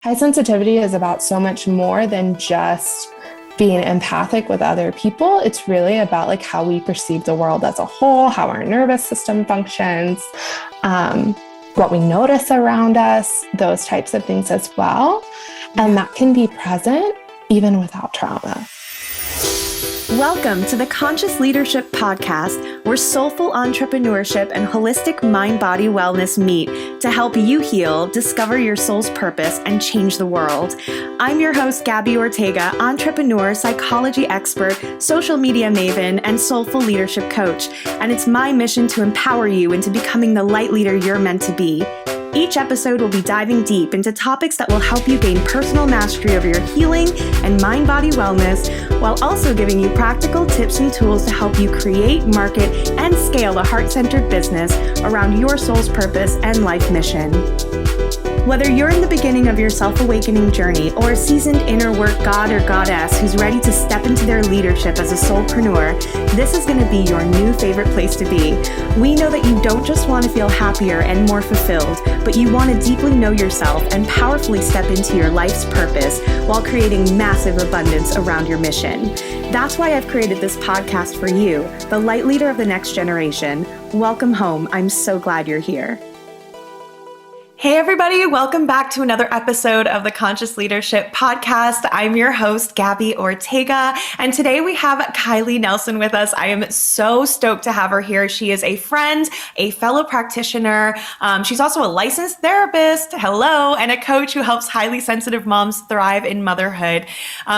High sensitivity is about so much more than just being empathic with other people. It's really about like how we perceive the world as a whole, how our nervous system functions, what we notice around us, those types of things as well. And that can be present even without trauma. Welcome to the Conscious Leadership Podcast, where soulful entrepreneurship and holistic mind-body wellness meet to help you heal, discover your soul's purpose, and change the world. I'm your host, Gabby Ortega, entrepreneur, psychology expert, social media maven, and soulful leadership coach. And it's my mission to empower you into becoming the light leader you're meant to be. Each episode will be diving deep into topics that will help you gain personal mastery over your healing and mind-body wellness, while also giving you practical tips and tools to help you create, market, and scale a heart-centered business around your soul's purpose and life mission. Whether you're in the beginning of your self-awakening journey or a seasoned inner work god or goddess who's ready to step into their leadership as a soulpreneur, this is going to be your new favorite place to be. We know that you don't just want to feel happier and more fulfilled, but you want to deeply know yourself and powerfully step into your life's purpose while creating massive abundance around your mission. That's why I've created this podcast for you, the light leader of the next generation. Welcome home. I'm so glad you're here. Hey everybody, welcome back to another episode of the Conscious Leadership Podcast. I'm your host, Gabby Ortega, and today we have Kylee Nelson with us. I am so stoked to have her here. She is a friend, a fellow practitioner. She's also a licensed therapist, and a coach who helps highly sensitive moms thrive in motherhood.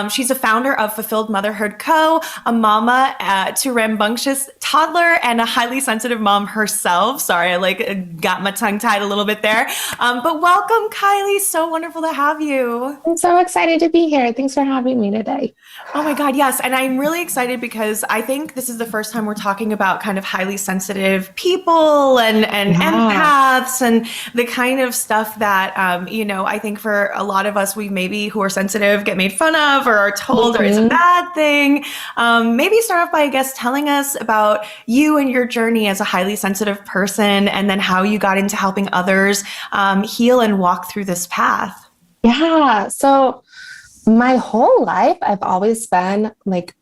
She's a founder of Fulfilled Motherhood Co, a mama to rambunctious toddler, and a highly sensitive mom herself. Sorry, I got my tongue tied a little bit there. But welcome, Kylee. So wonderful to have you. I'm so excited to be here. Thanks for having me today. Oh my God, yes. And I'm really excited because I think this is the first time we're talking about kind of highly sensitive people and empaths and the kind of stuff that, I think for a lot of us, we maybe who are sensitive get made fun of or are told or it's a bad thing. Maybe start off by, I guess, telling us about you and your journey as a highly sensitive person, and then how you got into helping others heal and walk through this path. Yeah. So my whole life, I've always been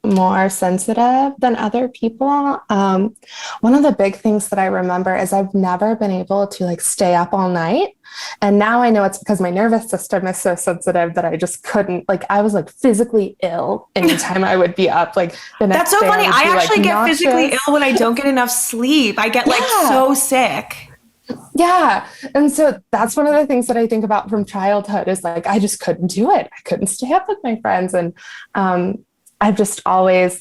more sensitive than other people. One of the big things that I remember is I've never been able to stay up all night. And now I know it's because my nervous system is so sensitive that I just couldn't, I was physically ill anytime I would be up. The next That's so day funny. I actually get nauseous. Physically ill when I don't get enough sleep. I get so sick. Yeah. And so that's one of the things that I think about from childhood is I just couldn't do it. I couldn't stay up with my friends. And I've just always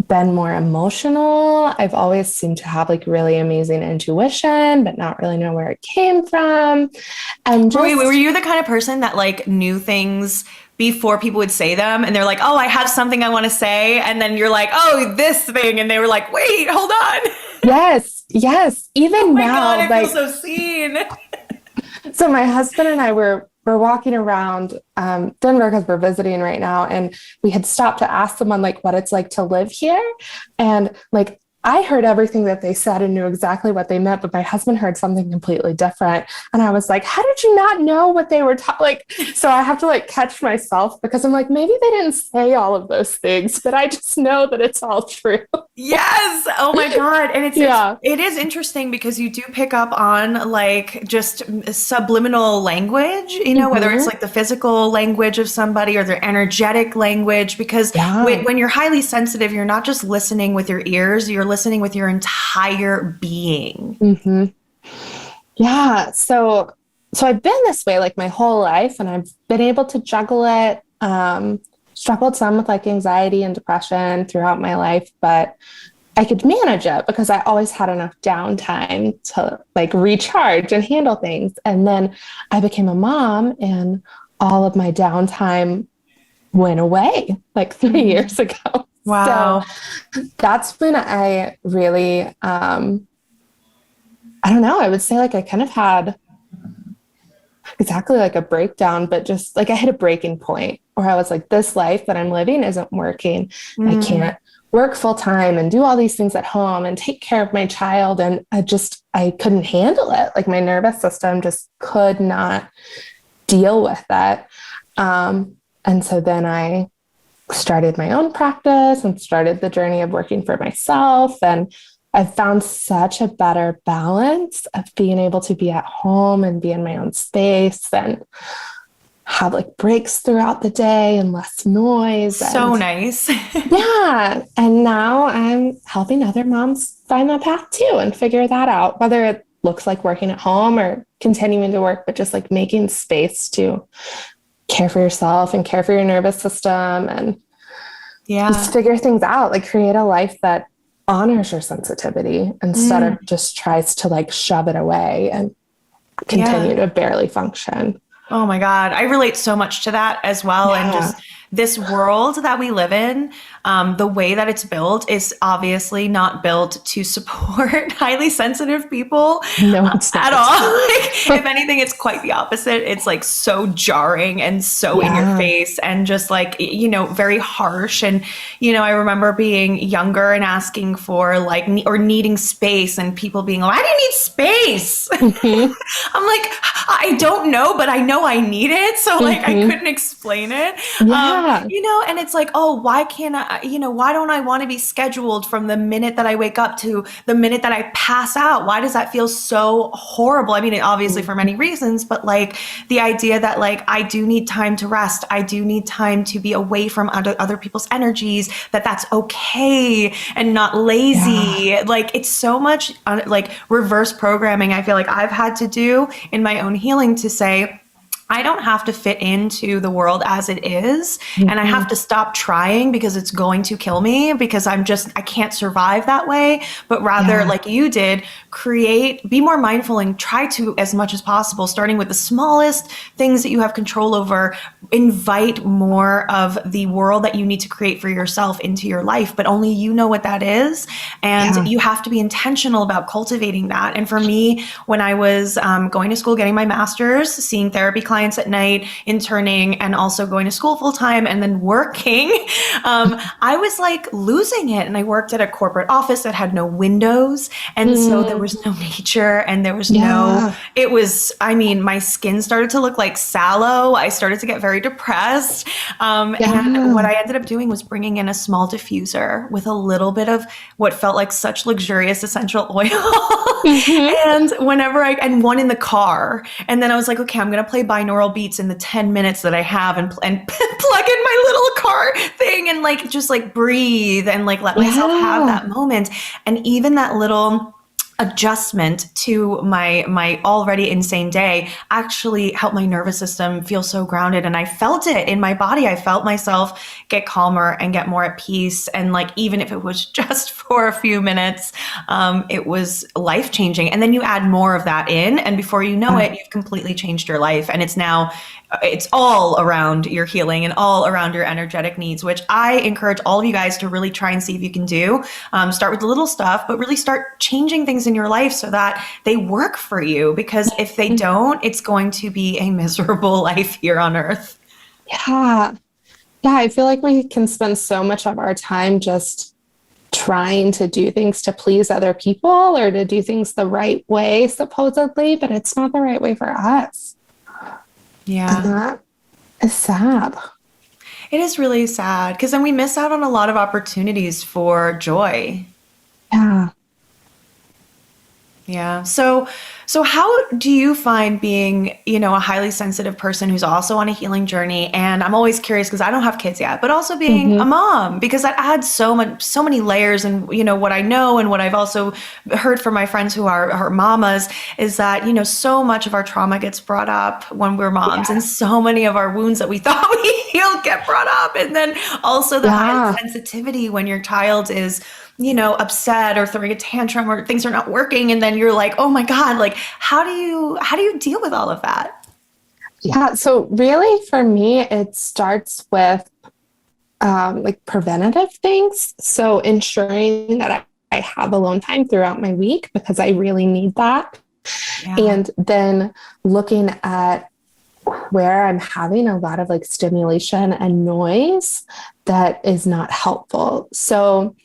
been more emotional. I've always seemed to have really amazing intuition, but not really know where it came from. And just, were you the kind of person that knew things before people would say them? And they're like, oh, I have something I want to say. And then you're like, oh, this thing. And they were like, wait, hold on. Yes. Even now, God, I feel so seen. So my husband and I were walking around Denver because we're visiting right now. And we had stopped to ask someone what it's like to live here. And I heard everything that they said and knew exactly what they meant, but my husband heard something completely different. And I was like, how did you not know what they were So I have to catch myself because I'm maybe they didn't say all of those things, but I just know that it's all true. Yes. Oh my God. And it is interesting because you do pick up on just subliminal language, whether it's the physical language of somebody or their energetic language, because when you're highly sensitive, you're not just listening with your ears, you're listening with your entire being. Mm-hmm. Yeah. So I've been this way my whole life, and I've been able to juggle it. Struggled some with anxiety and depression throughout my life, but I could manage it because I always had enough downtime to recharge and handle things. And then I became a mom, and all of my downtime went away 3 years ago. Wow. So that's when I really, I don't know, I would say I kind of had exactly a breakdown, but just I hit a breaking point where I was this life that I'm living isn't working. I can't work full time and do all these things at home and take care of my child. And I couldn't handle it. My nervous system just could not deal with it. And so then I started my own practice and started the journey of working for myself. And I've found such a better balance of being able to be at home and be in my own space and have like breaks throughout the day and less noise. So nice. Yeah. And now I'm helping other moms find that path too and figure that out, whether it looks like working at home or continuing to work, but just like making space to care for yourself and care for your nervous system and just figure things out, like create a life that honors your sensitivity instead of just tries to like shove it away and continue to barely function. Oh my God. I relate so much to that as well. And just this world that we live in, the way that it's built is obviously not built to support highly sensitive people at all. Like, if anything, it's quite the opposite. It's like so jarring and so in your face and just like, you know, very harsh. And, you know, I remember being younger and asking for like, or needing space and people being like, why do you need space? I'm like, I don't know, but I know I need it. So like, I couldn't explain it. You know, and it's like, oh, why can't I, you know, why don't I want to be scheduled from the minute that I wake up to the minute that I pass out? Why does that feel so horrible? I mean, obviously for many reasons, but like the idea that like, I do need time to rest. I do need time to be away from other people's energies, that's okay and not lazy. Like it's so much like reverse programming. I feel like I've had to do in my own healing to say, I don't have to fit into the world as it is. And I have to stop trying because it's going to kill me because I can't survive that way. But rather, like you did, be more mindful and try to, as much as possible, starting with the smallest things that you have control over, invite more of the world that you need to create for yourself into your life. But only you know what that is. And you have to be intentional about cultivating that. And for me, when I was going to school, getting my master's, seeing therapy clients at night, interning, and also going to school full time and then working, I was like losing it. And I worked at a corporate office that had no windows. And so there was no nature and there was I mean, my skin started to look like sallow. I started to get very depressed. And what I ended up doing was bringing in a small diffuser with a little bit of what felt like such luxurious essential oil. And and one in the car. And then I was like, okay, I'm going to play binaural beats in the 10 minutes that I have and plug in my little car thing and like, just like breathe and like let myself have that moment. And even that little adjustment to my already insane day actually helped my nervous system feel so grounded. And I felt it in my body. I felt myself get calmer and get more at peace. And like, even if it was just for a few minutes, it was life-changing. And then you add more of that in, and before you know it, you've completely changed your life. And it's all around your healing and all around your energetic needs, which I encourage all of you guys to really try and see if you can do. Start with the little stuff, but really start changing things in your life so that they work for you. Because if they don't, it's going to be a miserable life here on earth. Yeah. I feel like we can spend so much of our time just trying to do things to please other people or to do things the right way, supposedly, but it's not the right way for us. Yeah. And that is sad. It is really sad because then we miss out on a lot of opportunities for joy. Yeah. Yeah. So how do you find being, you know, a highly sensitive person who's also on a healing journey? And I'm always curious because I don't have kids yet, but also being a mom, because that adds so many layers. And, you know, what I know and what I've also heard from my friends who are mamas is that, you know, so much of our trauma gets brought up when we're moms, and so many of our wounds that we thought we healed get brought up. And then also the high sensitivity when your child is, you know, upset or throwing a tantrum or things are not working. And then you're like, oh my God, like, how do you deal with all of that? Yeah. So really for me, it starts with like preventative things. So ensuring that I have alone time throughout my week because I really need that. Yeah. And then looking at where I'm having a lot of like stimulation and noise that is not helpful. So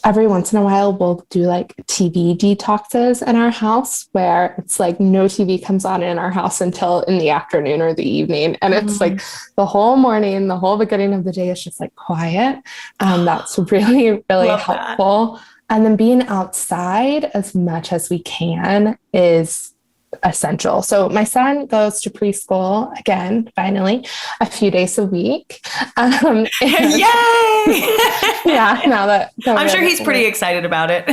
every once in a while, we'll do like TV detoxes in our house where it's like no TV comes on in our house until in the afternoon or the evening. And it's like the whole morning, the whole beginning of the day is just like quiet. That's really, really Love helpful. And then being outside as much as we can is essential. So my son goes to preschool again, finally, a few days a week. Yay! Yeah, now that I'm sure he's pretty excited about it.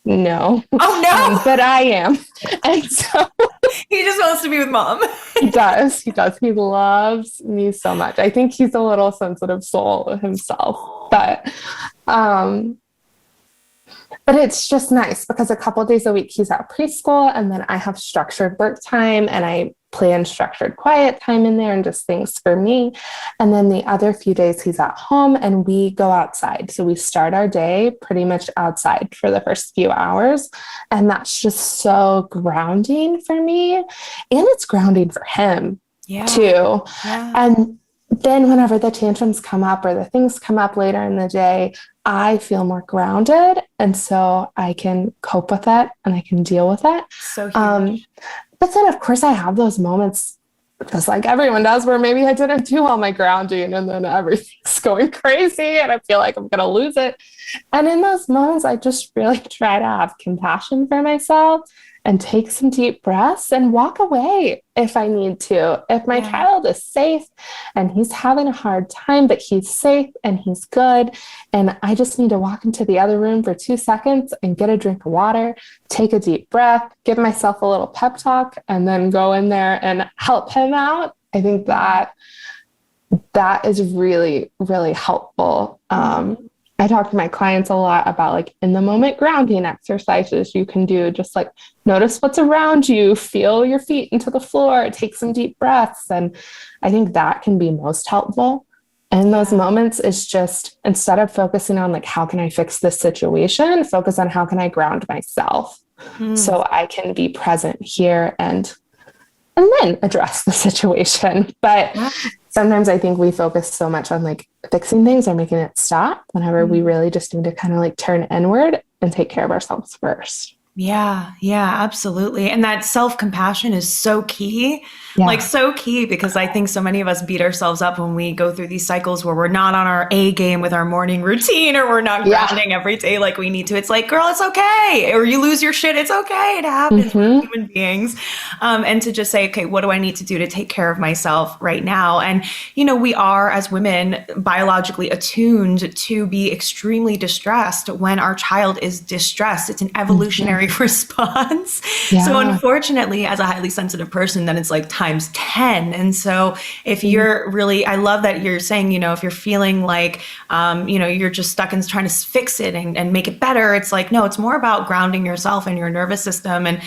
No. Oh no! But I am. And so he just wants to be with mom. He does. He does. He loves me so much. I think he's a little sensitive soul himself. But it's just nice because a couple of days a week he's at preschool, and then I have structured work time and I plan structured quiet time in there and just things for me. And then the other few days he's at home and we go outside. So we start our day pretty much outside for the first few hours. And that's just so grounding for me. And it's grounding for him too. Yeah. And then whenever the tantrums come up or the things come up later in the day, I feel more grounded. And so I can cope with it and I can deal with it. So huge. But then, of course, I have those moments, just like everyone does, where maybe I didn't do all my grounding and then everything's going crazy and I feel like I'm going to lose it. And in those moments, I just really try to have compassion for myself and take some deep breaths and walk away if I need to. If my child is safe and he's having a hard time, but he's safe and he's good, and I just need to walk into the other room for 2 seconds and get a drink of water, take a deep breath, give myself a little pep talk, and then go in there and help him out. I think that is really, really helpful. I talk to my clients a lot about like in the moment grounding exercises you can do. Just like notice what's around you, feel your feet into the floor, take some deep breaths. And I think that can be most helpful in those moments. Is just instead of focusing on like, how can I fix this situation, focus on how can I ground myself so I can be present here and then address the situation. But sometimes I think we focus so much on like fixing things or making it stop whenever we really just need to kind of like turn inward and take care of ourselves first. Yeah, absolutely. And that self-compassion is so key, like so key, because I think so many of us beat ourselves up when we go through these cycles where we're not on our A game with our morning routine or we're not grounding every day like we need to. It's like, girl, it's okay. Or you lose your shit. It's okay. It happens. We're human beings. And to just say, okay, what do I need to do to take care of myself right now? And, you know, we are as women biologically attuned to be extremely distressed when our child is distressed. It's an evolutionary response. So unfortunately, as a highly sensitive person, then it's like times 10. And so if you're really, I love that you're saying, you know, if you're feeling like, you know, you're just stuck in trying to fix it and make it better, it's like, no, it's more about grounding yourself and your nervous system and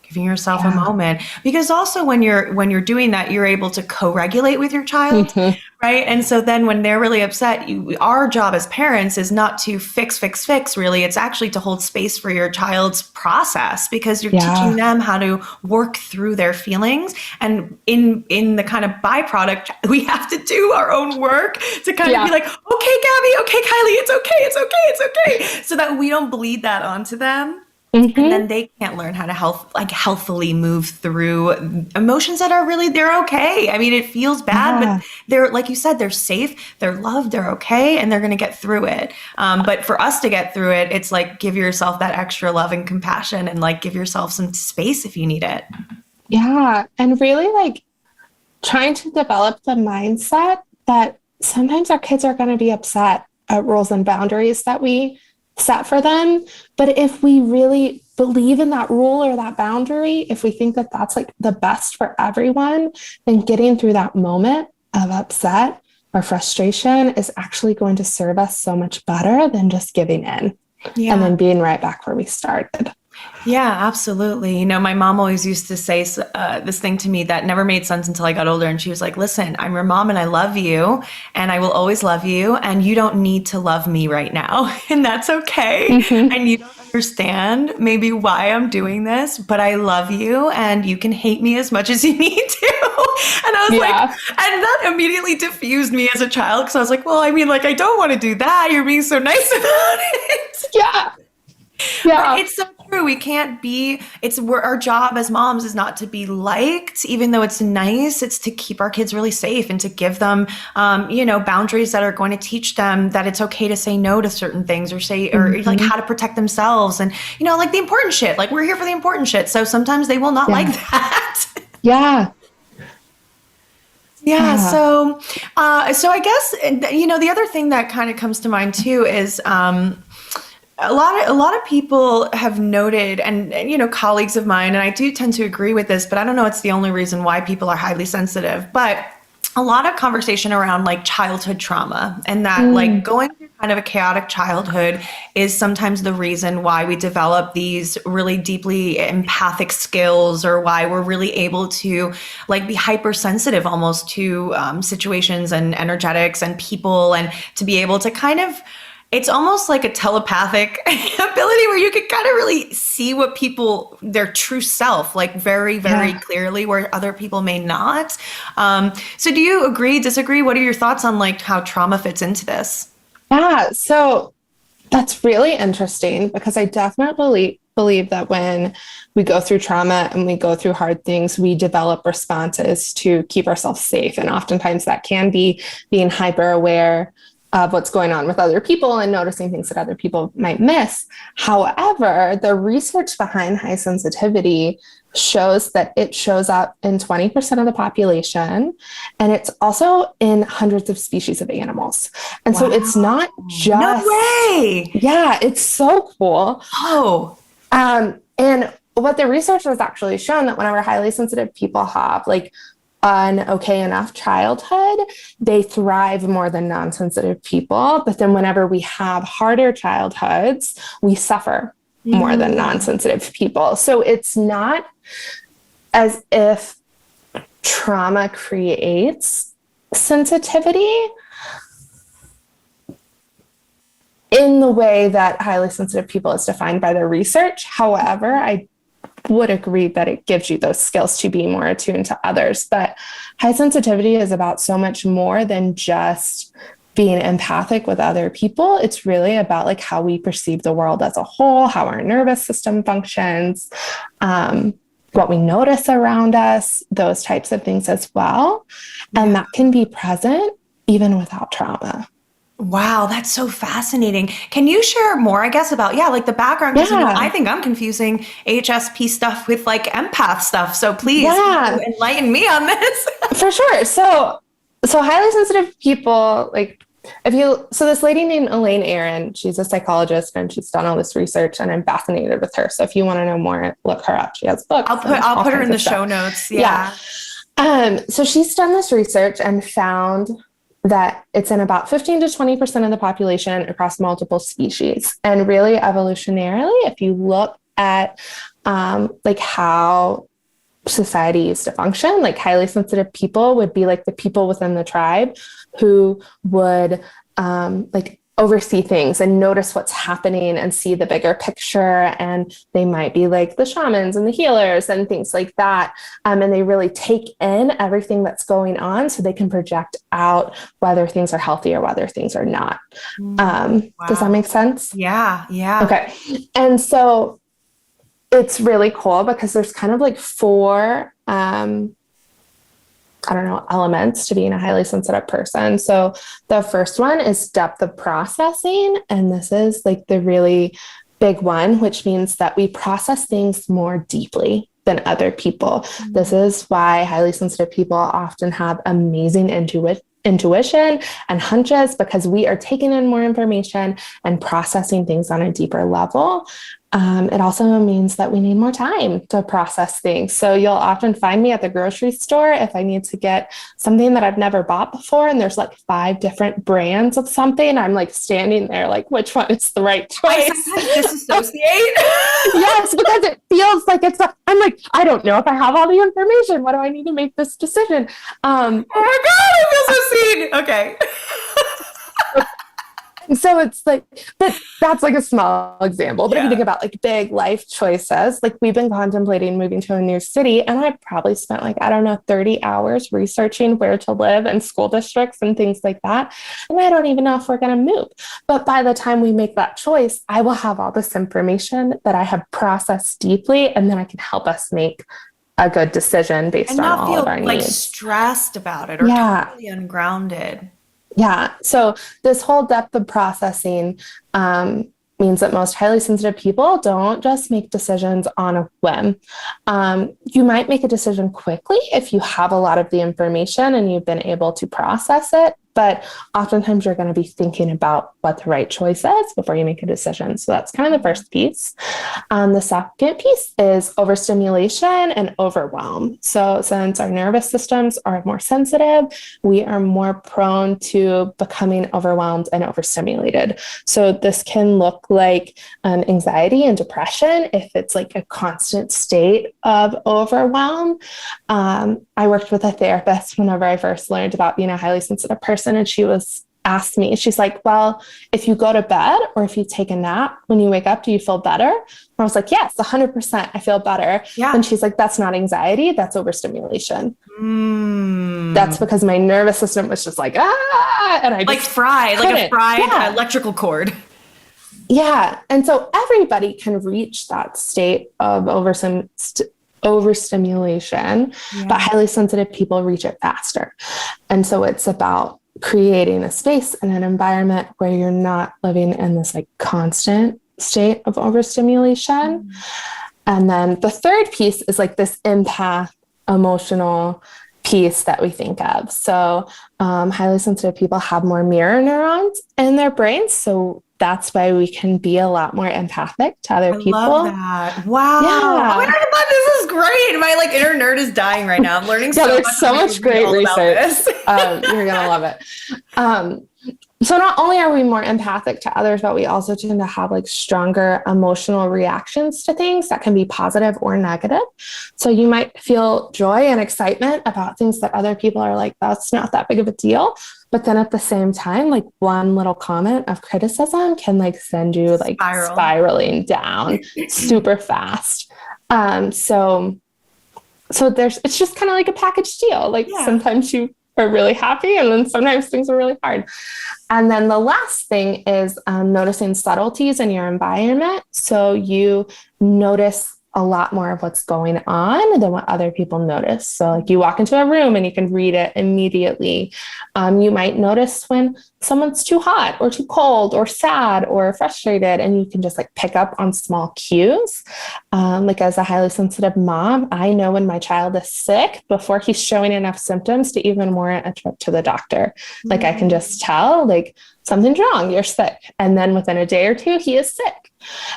giving yourself a moment. Because also when you're doing that, you're able to co-regulate with your child, right? And so then when they're really upset, our job as parents is not to fix, really. It's actually to hold space for your child's process, because you're teaching them how to work through their feelings. And in the kind of byproduct, we have to do our own work to kind of be like, okay, Gabby, okay, Kylee, it's okay. So that we don't bleed that onto them. And then they can't learn how to healthfully move through emotions that are really, they're okay. I mean, it feels bad, but they're, like you said, they're safe, they're loved, they're okay, and they're going to get through it. But for us to get through it, it's like, give yourself that extra love and compassion and like give yourself some space if you need it. Yeah. And really like trying to develop the mindset that sometimes our kids are going to be upset at rules and boundaries that we set for them. But if we really believe in that rule or that boundary, if we think that that's like the best for everyone, then getting through that moment of upset or frustration is actually going to serve us so much better than just giving in and then being right back where we started. Yeah, absolutely. You know, my mom always used to say this thing to me that never made sense until I got older. And she was like, listen, I'm your mom and I love you and I will always love you. And you don't need to love me right now. And that's okay. And you don't understand maybe why I'm doing this, but I love you and you can hate me as much as you need to. And I was like, Yeah. and that immediately diffused me as a child because I was like, well, I mean, like, I don't want to do that. You're being so nice about it. Yeah. But Yeah. it's so true. We can't be, our job as moms is not to be liked, even though it's nice. It's to keep our kids really safe and to give them, boundaries that are going to teach them that it's okay to say no to certain things or like how to protect themselves. And, like the important shit, like we're here for the important shit. So sometimes they will not like that. Yeah. Yeah. So I guess, the other thing that kind of comes to mind too is, a lot of people have noted, and colleagues of mine, and I do tend to agree with this, but I don't know it's the only reason why people are highly sensitive, but a lot of conversation around like childhood trauma and that like going through kind of a chaotic childhood is sometimes the reason why we develop these really deeply empathic skills, or why we're really able to like be hypersensitive almost to situations and energetics and people, and to be able to kind of, it's almost like a telepathic ability where you can kind of really see what people, their true self, like very, very clearly, where other people may not. So do you agree, disagree? What are your thoughts on like how trauma fits into this? Yeah. So that's really interesting, because I definitely believe that when we go through trauma and we go through hard things, we develop responses to keep ourselves safe. And oftentimes that can be being hyper aware of what's going on with other people and noticing things that other people might miss. However, the research behind high sensitivity shows that it shows up in 20% of the population, and it's also in hundreds of species of animals. And so it's not just... No way! Yeah, it's so cool. Oh. And what the research has actually shown, that whenever highly sensitive people have like an okay enough childhood, they thrive more than non-sensitive people. But then whenever we have harder childhoods, we suffer more than non-sensitive people. So it's not as if trauma creates sensitivity in the way that highly sensitive people is defined by the research. However, I would agree that it gives you those skills to be more attuned to others. But high sensitivity is about so much more than just being empathic with other people. It's really about like how we perceive the world as a whole, how our nervous system functions, what we notice around us, those types of things as well. And that can be present even without trauma. Wow, that's so fascinating. Can you share more, I guess, about, like the background? Because I think I'm confusing HSP stuff with like empath stuff. So please enlighten me on this. For sure. So highly sensitive people, like so this lady named Elaine Aron, she's a psychologist and she's done all this research, and I'm fascinated with her. So if you want to know more, look her up. She has books. I'll put her in the show notes. Yeah. So she's done this research and found that it's in about 15 to 20% of the population across multiple species. And really evolutionarily, if you look at like how society used to function, like highly sensitive people would be like the people within the tribe who would like oversee things and notice what's happening and see the bigger picture. And they might be like the shamans and the healers and things like that. And they really take in everything that's going on so they can project out whether things are healthy or whether things are not. Does that make sense? Yeah. Yeah. Okay. And so it's really cool because there's kind of like four, elements to being a highly sensitive person. So the first one is depth of processing. And this is like the really big one, which means that we process things more deeply than other people. This is why highly sensitive people often have amazing intuition and hunches, because we are taking in more information and processing things on a deeper level. It also means that we need more time to process things. So you'll often find me at the grocery store if I need to get something that I've never bought before, and there's like 5 different brands of something. I'm like standing there like, which one is the right choice? I sometimes disassociate. Yes, because it feels like I'm like, I don't know if I have all the information. What do I need to make this decision? Oh my God, I feel so seen. Okay. So it's like, but that's like a small example. But if you think about like big life choices, like we've been contemplating moving to a new city, and I probably spent like, I don't know, 30 hours researching where to live and school districts and things like that. And I don't even know if we're going to move. But by the time we make that choice, I will have all this information that I have processed deeply, and then I can help us make a good decision based on all of our needs. And not feel like stressed about it or totally ungrounded. Yeah. So this whole depth of processing means that most highly sensitive people don't just make decisions on a whim. You might make a decision quickly if you have a lot of the information and you've been able to process it. But oftentimes you're going to be thinking about what the right choice is before you make a decision. So that's kind of the first piece. The second piece is overstimulation and overwhelm. So since our nervous systems are more sensitive, we are more prone to becoming overwhelmed and overstimulated. So this can look like anxiety and depression if it's like a constant state of overwhelm. I worked with a therapist whenever I first learned about being a highly sensitive person, and she asked me, she's like, well, if you go to bed or if you take a nap, when you wake up, do you feel better? And I was like, yes, 100%, I feel better. Yeah. And she's like, that's not anxiety, that's overstimulation. That's because my nervous system was just like, and I just like a fried electrical cord. Yeah. And so everybody can reach that state of overstimulation, but highly sensitive people reach it faster. And so it's about creating a space and an environment where you're not living in this like constant state of overstimulation. And then the third piece is like this empath emotional piece that we think of. So highly sensitive people have more mirror neurons in their brains. So that's why we can be a lot more empathic to other people. I love that. Wow. Yeah. Oh my God, this is great. My like inner nerd is dying right now. I'm learning so much. There's so much great research. You're going to love it. So not only are we more empathic to others, but we also tend to have like stronger emotional reactions to things that can be positive or negative. So you might feel joy and excitement about things that other people are like, that's not that big of a deal. But then at the same time, like one little comment of criticism can like send you like spiraling down super fast. So it's just kind of like a package deal. Like sometimes you are really happy and then sometimes things are really hard. And then the last thing is noticing subtleties in your environment. So you notice a lot more of what's going on than what other people notice. So like you walk into a room and you can read it immediately. You might notice when someone's too hot or too cold or sad or frustrated, and you can just like pick up on small cues. Like as a highly sensitive mom, I know when my child is sick before he's showing enough symptoms to even warrant a trip to the doctor. Like I can just tell like something's wrong, you're sick. And then within a day or two, he is sick.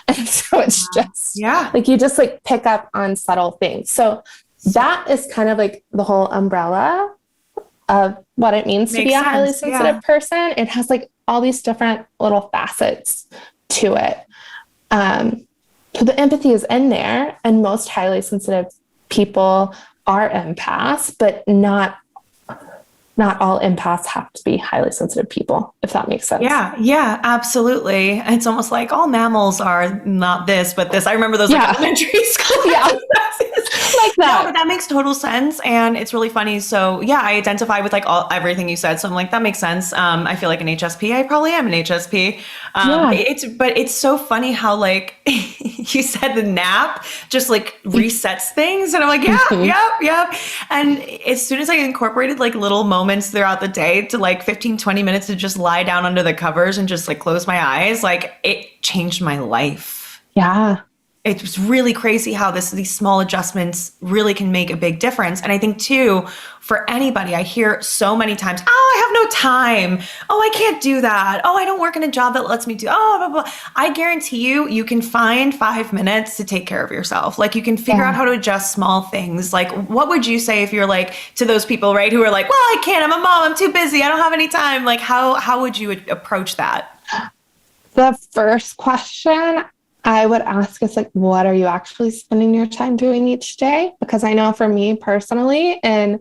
And so it's just like, you just like pick up on subtle things. So that is kind of like the whole umbrella of what it means to be a highly sensitive person. It has like all these different little facets to it. So the empathy is in there, and most highly sensitive people are empaths, but not all empaths have to be highly sensitive people, if that makes sense. Yeah, absolutely. It's almost like all mammals are not this, but this. I remember those like elementary school. Like that. No, but that makes total sense. And it's really funny. So I identify with like everything you said. So I'm like, that makes sense. I feel like an HSP. I probably am an HSP. But it's so funny how like you said the nap just like resets things. And I'm like, yep. And as soon as I incorporated like little moments throughout the day to like 15, 20 minutes to just lie down under the covers and just like close my eyes, like it changed my life. Yeah. It was really crazy how these small adjustments really can make a big difference. And I think too, for anybody, I hear so many times, oh, I have no time. Oh, I can't do that. Oh, I don't work in a job that lets me do, blah, blah, blah. I guarantee you can find 5 minutes to take care of yourself. Like you can figure out how to adjust small things. Like what would you say if you're like to those people, right, who are like, well, I can't, I'm a mom, I'm too busy, I don't have any time. Like how would you approach that? The first question I would ask us like, what are you actually spending your time doing each day? Because I know for me personally, in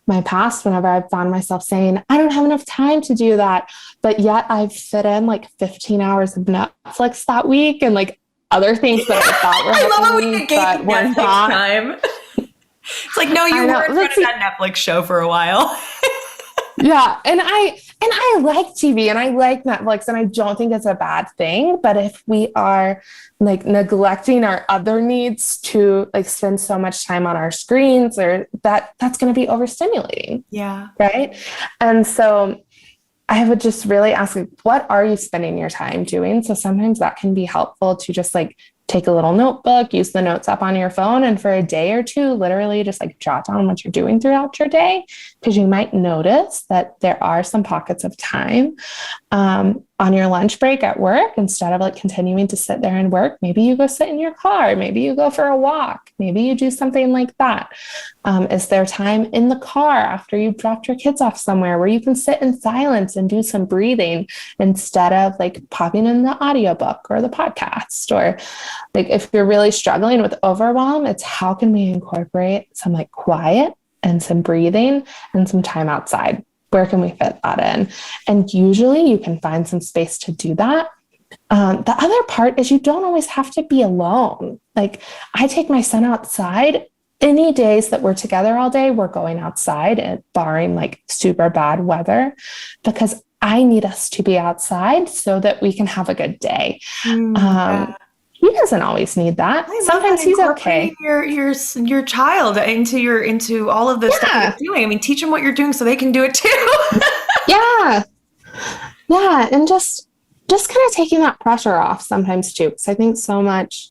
my past, whenever I've found myself saying, I don't have enough time to do that, but yet I've fit in like 15 hours of Netflix that week and like other things that I thought were I love how helping we me, negate but were Netflix not. time. It's like, no, you I were know. in front Let's of see. that Netflix show for a while. Yeah, and I like TV and I like Netflix and I don't think it's a bad thing, but if we are like neglecting our other needs to like spend so much time on our screens or that's going to be overstimulating, Yeah. right? And so I would just really ask, like, what are you spending your time doing? So sometimes that can be helpful to just like take a little notebook, use the notes app on your phone, and for a day or two, literally just like jot down what you're doing throughout your day, because you might notice that there are some pockets of time on your lunch break at work. Instead of like continuing to sit there and work, maybe you go sit in your car, maybe you go for a walk, maybe you do something like that. Is there time in the car after you've dropped your kids off somewhere where you can sit in silence and do some breathing instead of like popping in the audiobook or the podcast? Or like if you're really struggling with overwhelm, it's how can we incorporate some like quiet and some breathing and some time outside? Where can we fit that in? And usually you can find some space to do that. The other part is you don't always have to be alone. Like I take my son outside. Any days that we're together all day, we're going outside, and barring like super bad weather, because I need us to be outside so that we can have a good day. Yeah. He doesn't always need that. I love Sometimes that he's okay. incorporating your child into all of the stuff that Yeah. you're doing. I mean, teach them what you're doing so they can do it too. Yeah. Yeah. And just kind of taking that pressure off sometimes too. Because I think so much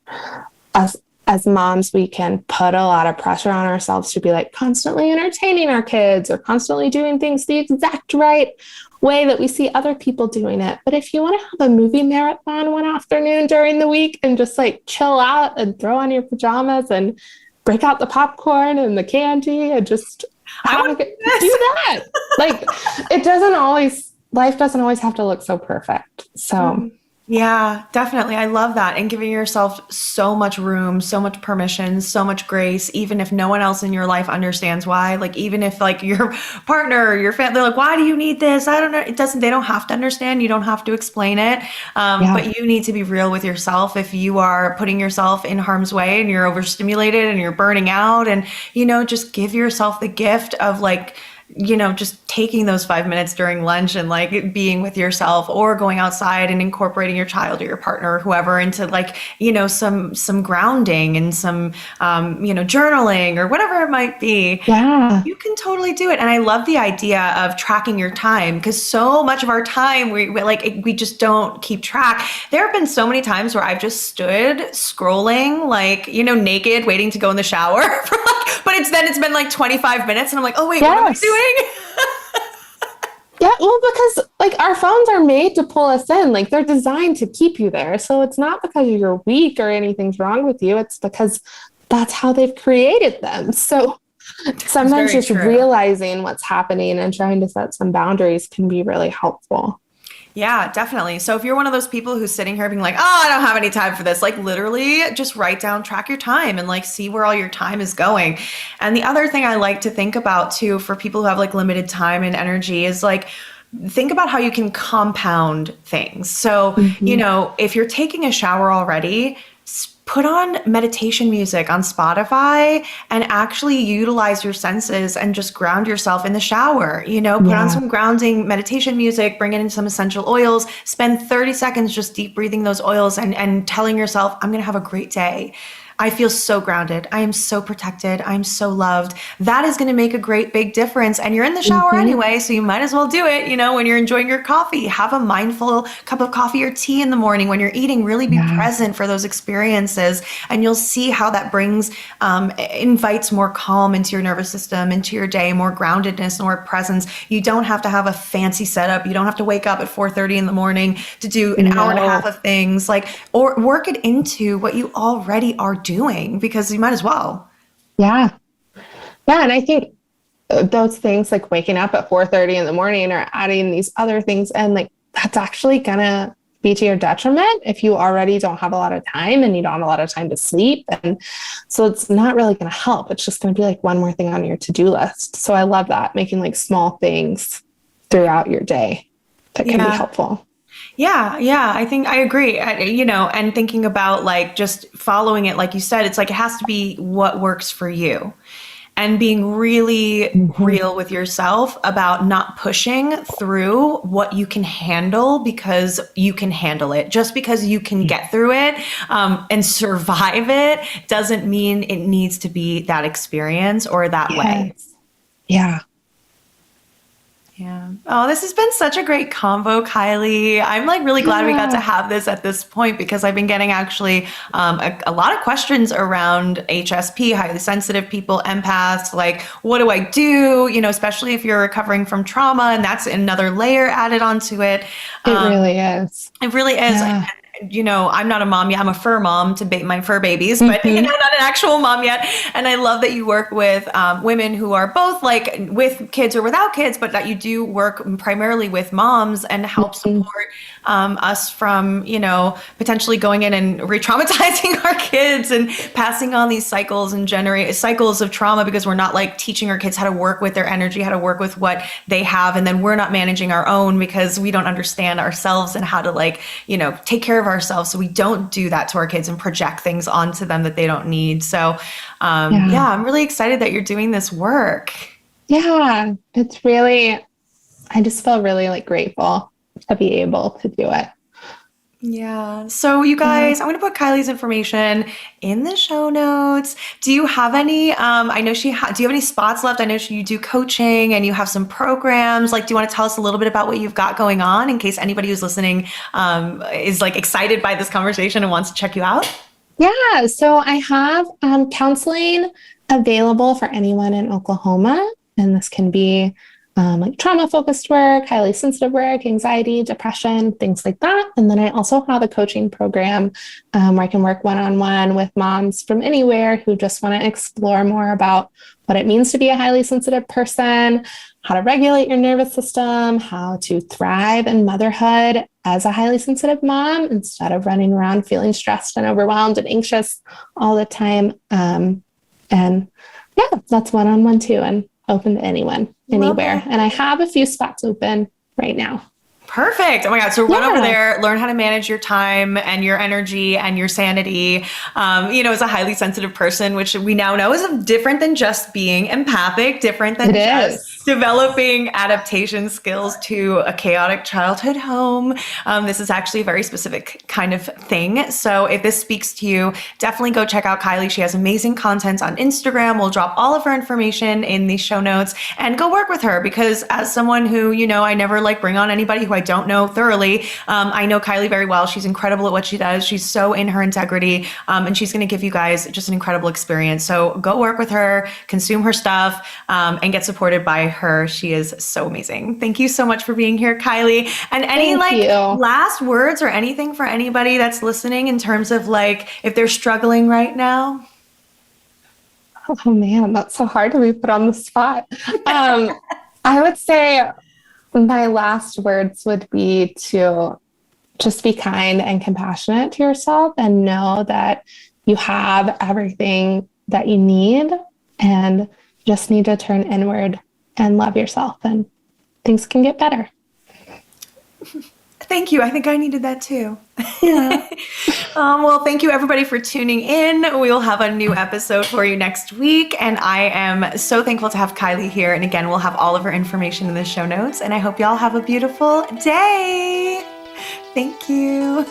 as moms, we can put a lot of pressure on ourselves to be like constantly entertaining our kids or constantly doing things the exact right way that we see other people doing it. But if you want to have a movie marathon one afternoon during the week and just like chill out and throw on your pajamas and break out the popcorn and the candy and just I have want a to good, do this. do that. Like it doesn't always, life doesn't always have to look so perfect. So Yeah, definitely. I love that. And giving yourself so much room, so much permission, so much grace, even if no one else in your life understands why. Like, even if like your partner or your family, they're like, why do you need this? I don't know. It doesn't, they don't have to understand. You don't have to explain it. yeah. But you need to be real with yourself. If you are putting yourself in harm's way and you're overstimulated and you're burning out and, just give yourself the gift of like, just taking those 5 minutes during lunch and like being with yourself or going outside and incorporating your child or your partner or whoever into like, some grounding and some, journaling or whatever it might be. Yeah. You can totally do it. And I love the idea of tracking your time because so much of our time, we just don't keep track. There have been so many times where I've just stood scrolling, like, naked, waiting to go in the shower for but it's been like 25 minutes and I'm like, oh wait, what am I Yes. doing? Yeah, well, because like our phones are made to pull us in, like they're designed to keep you there. So it's not because you're weak or anything's wrong with you. It's because that's how they've created them. So sometimes very just true. realizing what's happening and trying to set some boundaries can be really helpful. Yeah, definitely. So if you're one of those people who's sitting here being like, oh, I don't have any time for this, like literally just write down, track your time and like see where all your time is going. And the other thing I like to think about too, for people who have like limited time and energy is like, think about how you can compound things. So, Mhm. if you're taking a shower already, put on meditation music on Spotify and actually utilize your senses and just ground yourself in the shower. Put on Yeah. some grounding meditation music, bring in some essential oils, spend 30 seconds just deep breathing those oils and telling yourself, I'm going to have a great day. I feel so grounded. I am so protected. I'm so loved. That is going to make a great big difference. And you're in the shower Mhm. anyway, so you might as well do it, when you're enjoying your coffee. Have a mindful cup of coffee or tea in the morning when you're eating. Really be Yeah. present for those experiences. And you'll see how that invites more calm into your nervous system, into your day, more groundedness, more presence. You don't have to have a fancy setup. You don't have to wake up at 4:30 in the morning to do an hour and a half No. of things or work it into what you already are doing because you might as well. Yeah. Yeah. And I think those things like waking up at 4:30 in the morning or adding these other things and like that's actually gonna be to your detriment if you already don't have a lot of time and you don't have a lot of time to sleep. And so it's not really going to help. It's just going to be like one more thing on your to-do list. So I love that, making like small things throughout your day that can be helpful. Yeah. I think I agree. And thinking about like just following it, like you said, it's like it has to be what works for you. And being really real with yourself about not pushing through what you can handle because you can handle it. Just because you can get through it and survive it doesn't mean it needs to be that experience or that way. Yeah. Yeah. Oh, this has been such a great convo, Kylee. I'm like really glad we got to have this at this point because I've been getting actually a lot of questions around HSP, highly sensitive people, empaths, like, what do I do? Especially if you're recovering from trauma, and that's another layer added onto it. It really is. It really is. Yeah. I'm not a mom yet. I'm a fur mom to my fur babies, but not an actual mom yet. And I love that you work with women who are both like with kids or without kids, but that you do work primarily with moms and help support us from, potentially going in and re-traumatizing our kids and passing on these cycles and generate cycles of trauma because we're not like teaching our kids how to work with their energy, how to work with what they have. And then we're not managing our own because we don't understand ourselves and how to like, take care of ourselves. So we don't do that to our kids and project things onto them that they don't need. So I'm really excited that you're doing this work. Yeah, it's really, I just feel really like grateful to be able to do it. Yeah. So you guys, I'm going to put Kylie's information in the show notes. Do you have any, I know do you have any spots left? I know you do coaching and you have some programs. Like, do you want to tell us a little bit about what you've got going on in case anybody who's listening is like excited by this conversation and wants to check you out? Yeah. So I have counseling available for anyone in Oklahoma. And this can be like trauma-focused work, highly sensitive work, anxiety, depression, things like that. And then I also have a coaching program where I can work one-on-one with moms from anywhere who just want to explore more about what it means to be a highly sensitive person, how to regulate your nervous system, how to thrive in motherhood as a highly sensitive mom instead of running around feeling stressed and overwhelmed and anxious all the time. And yeah, that's one-on-one too, and open to anyone, anywhere. And I have a few spots open right now. Perfect. Oh my God. So run over there, learn how to manage your time and your energy and your sanity, as a highly sensitive person, which we now know is different than just being empathic, different than just developing adaptation skills to a chaotic childhood home. This is actually a very specific kind of thing. So if this speaks to you, definitely go check out Kylee. She has amazing content on Instagram. We'll drop all of her information in the show notes and go work with her because as someone who, I never like bring on anybody who I don't know thoroughly. I know Kylee very well. She's incredible at what she does. She's so in her integrity, and she's going to give you guys just an incredible experience. So go work with her, consume her stuff, and get supported by her. She is so amazing. Thank you so much for being here, Kylee. And any last words or anything for anybody that's listening in terms of like if they're struggling right now? Oh man, that's so hard to be put on the spot. I would say my last words would be to just be kind and compassionate to yourself and know that you have everything that you need and just need to turn inward and love yourself and things can get better. Thank you. I think I needed that too. Yeah. Well, thank you everybody for tuning in. We will have a new episode for you next week. And I am so thankful to have Kylee here. And again, we'll have all of her information in the show notes. And I hope y'all have a beautiful day. Thank you.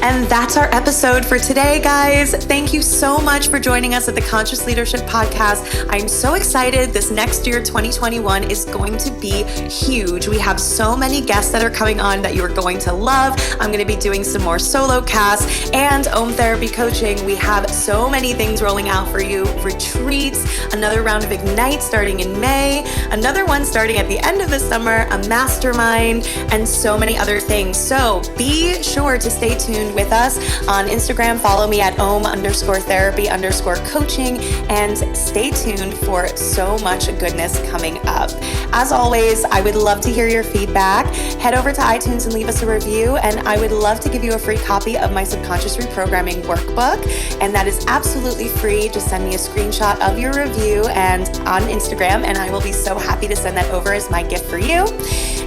And that's our episode for today, guys. Thank you so much for joining us at the Conscious Leadership Podcast. I'm so excited. This next year, 2021, is going to be huge. We have so many guests that are coming on that you are going to love. I'm going to be doing some more solo casts and Om Therapy coaching. We have so many things rolling out for you. Retreats, another round of Ignite starting in May, another one starting at the end of the summer, a mastermind, and so many other things. So be sure to stay tuned conversation with us on Instagram. Follow me at om_therapy_coaching, and stay tuned for so much goodness coming up. As always, I would love to hear your feedback. Head over to iTunes and leave us a review, and I would love to give you a free copy of my subconscious reprogramming workbook, and that is absolutely free. Just send me a screenshot of your review and on Instagram, and I will be so happy to send that over as my gift for you.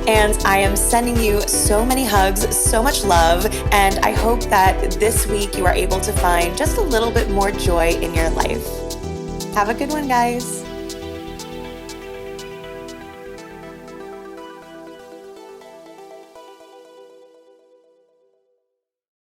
And I am sending you so many hugs, so much love, and I hope that this week you are able to find just a little bit more joy in your life. Have a good one, guys.